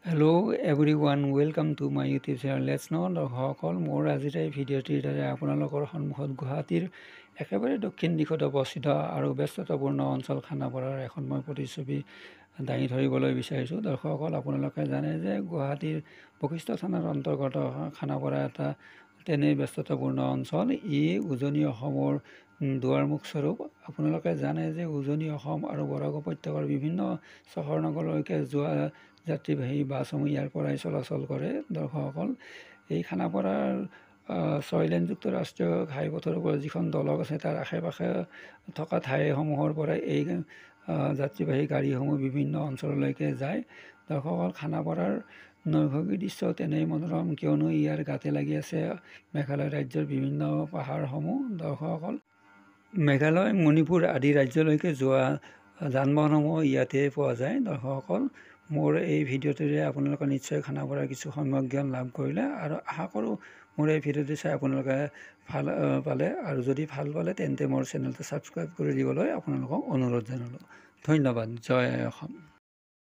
Hello everyone, welcome to my YouTube channel. Let's know দৰ্শকসকল মোৰ আজিৰ এই ভিডিঅ'টিৰ দ্বাৰা আপোনালোকৰ সন্মুখত গুৱাহাটীৰ একেবাৰে দক্ষিণ দিশত অৱস্থিত আৰু ব্যস্ততাপূৰ্ণ অঞ্চল খানাপাৰাৰ এখন মই প্ৰতিচ্ছবি দাঙি ধৰিবলৈ বিচাৰিছোঁ। দৰ্শকসকল আপোনালোকে জানে যে গুৱাহাটীৰ বশিষ্ঠ থানাৰ অন্তৰ্গত খানাপাৰা এটা তেনেই ব্যস্ততাপূৰ্ণ অঞ্চল। ই উজনি অসমৰ দুৱাৰমুখ স্বৰূপ। আপোনালোকে জানে যে উজনি অসম আৰু বৰাক উপত্যকাৰ বিভিন্ন চহৰ নগৰলৈকে যোৱা যাত্ৰীবাহী বাছসমূহ ইয়াৰ পৰাই চলাচল কৰে। দৰ্শকসকল, এই খানাপাৰাৰ 6 লেনযুক্ত ৰাষ্ট্ৰীয় ঘাইপথৰ ওপৰত যিখন দলং আছে তাৰ আশে পাশে থকা ঠাইসমূহৰ পৰাই এই যাত্ৰীবাহী গাড়ীসমূহ বিভিন্ন অঞ্চললৈকে যায়। দৰ্শকসকল, খানাপাৰাৰ নৈসৰ্গিক দৃশ্য তেনেই মনোৰম, কিয়নো ইয়াৰ গাতে লাগি আছে মেঘালয় ৰাজ্যৰ বিভিন্ন পাহাৰসমূহ। দৰ্শকসকল, মেঘালয়, মণিপুৰ আদি ৰাজ্যলৈকে যোৱা যান বাহনসমূহ ইয়াতে পোৱা যায়। দৰ্শকসকল, মোৰ এই ভিডিঅ'টোৰে আপোনালোকে নিশ্চয় খানাপাৰাৰ কিছু সম্যক জ্ঞান লাভ কৰিলে আৰু আশা কৰোঁ মোৰ এই ভিডিঅ'টো চাই আপোনালোকে ভাল পালে, আৰু যদি ভাল পালে তেন্তে মোৰ চেনেলটো ছাবস্ক্ৰাইব কৰি দিবলৈ আপোনালোকক অনুৰোধ জনালোঁ। ধন্যবাদ। জয় অসম।